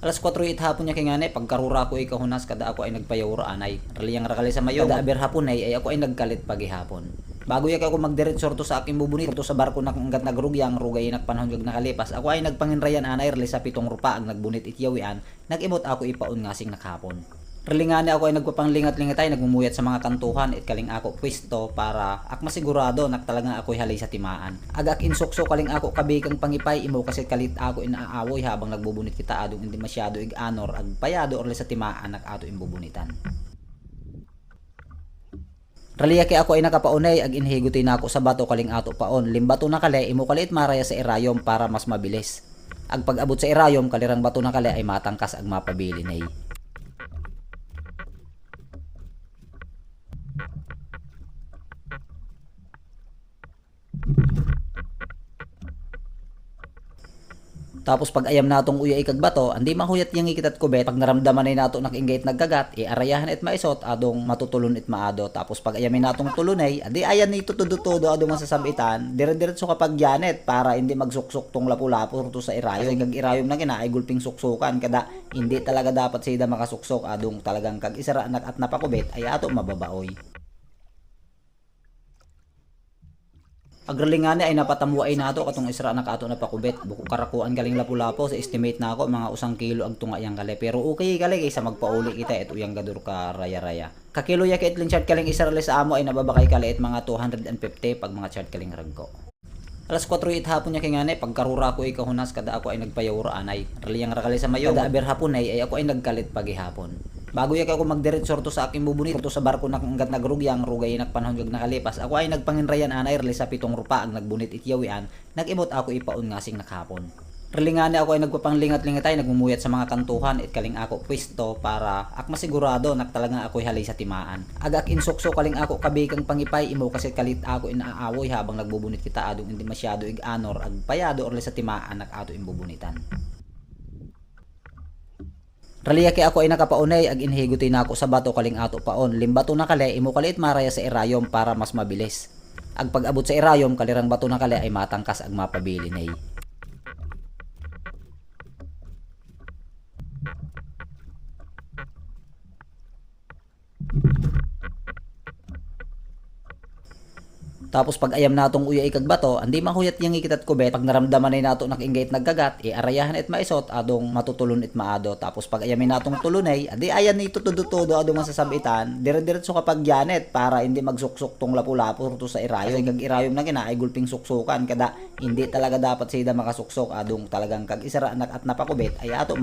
Alas 4 hapon niya kay ngani pagkarura ko ikahunas kada ako ay nagpayawra anay. Raliyang rakali sa mayo. Kada aber hapon ay ako ay nagkalit pagihapon. Bago yak ako magdiretso to sa aking bubunit to sa barko nakanggat nagrugyang rugay panahon gag nakalipas. Ako ay nagpanginrayan anay rali sa 7 rupa ang nagbunit ityawian. Nagibot ako ipaon ngasing nakapon. Relingani ako ay nagpapanglingat-lingat ay nagmumuyat sa mga kantuhan at kaling ako pwesto para ak masigurado nak talaga ako'y halay sa timaan. Agak insukso kaling ako kabikang pangipay imo kasi kalit ako inaawoy habang nagbubunit kita adong hindi masyado ig-anor ag payado or sa timaan nak ato imbubunitan. Raliya kay ako ay nakapaunay ag inhiguti na ako sa bato kaling ato paon. Limbato na kale imo kalit maraya sa irayom para mas mabilis. Ag pag-abot sa irayom kalirang bato na kale ay matangkas ag mapabili nay. Tapos pag ayam natong uya ikag bato, andi mahuyat yang ikitat kubet. Pag naramdaman ay nato nakinggait nagkagat, arayahan et maisot adong matutulon et maado. Tapos pag ayamin natong tulunay, andi ayan ni tutudo-tudo adong masasabitan. Dire-diretso kapag yanet para hindi magsuksok tong lapu-lapu to sa irayo. Kasi kag irayom na kina ay gulping suksukan kada hindi talaga dapat sida makasuksok adong talagang kag isara anak at napakubet ay ato mababaoy. Agralingani ay napatamuay na ato katong isra na kato na pakubet. Buko karakuan galing lapu-lapo sa estimate na ako mga 1 kilo ang tunga yang kale. Pero okay kale kaysa magpauli kita et uyang gadur ka raya-raya. Kakilo ya kaitlin chart kaling isra sa amo ay nababakay kale et mga 250 pag mga chart kaling ragko. Alas 4 hapon niya kay ngani pagkarura ko ikahunas kada ako ay nagpayawra anay. Raliyang rakali sa mayo. Kada aber hapon ay ako ay nagkalit pagihapon. Bago yak ako magdiretso to sa aking bubunit to sa barko nakanggat nagrugyang rugay panahon gag nakalipas. Ako ay nagpanginrayan anay rali sa 7 rupa ang nagbunit ityawian. Nagibot ako ipaon ngasing nakapon. Relingani ako ay nagpapanglingat-lingat ay nagmumuyat sa mga kantuhan at kaling ako pwesto para ak masigurado nak talaga ako'y halay sa timaan. Agak insukso kaling ako kabikang pangipay imo kasi kalit ako inaawoy habang nagbubunit kita adong hindi masyado ig-anor ag payado or sa timaan nak ato imbubunitan. Raliya kay ako ay nakapaunay ag inhiguti na ako sa bato kaling ato paon. Limbato na kale imo kalit maraya sa irayom para mas mabilis. Ag pag-abot sa irayom kalirang bato na kale ay matangkas ag mapabili nay. Tapos pag ayam natong uya ikag bato, andi mahuyat yang ikitat kubet. Pag naramdaman ay nato nakinggait nagkagat, arayahan et maisot adong matutulon et maado. Tapos pag ayamin natong tulunay, adi ayan ni tutudo-tudo adong masasabitan. Dire-diretso kapag yanet para hindi magsuksok tong lapu-lapu to sa irayo. Kasi kag irayom na kina ay gulping suksukan kada hindi talaga dapat sida makasuksok adong talagang kag isara anak at napakubet ay ato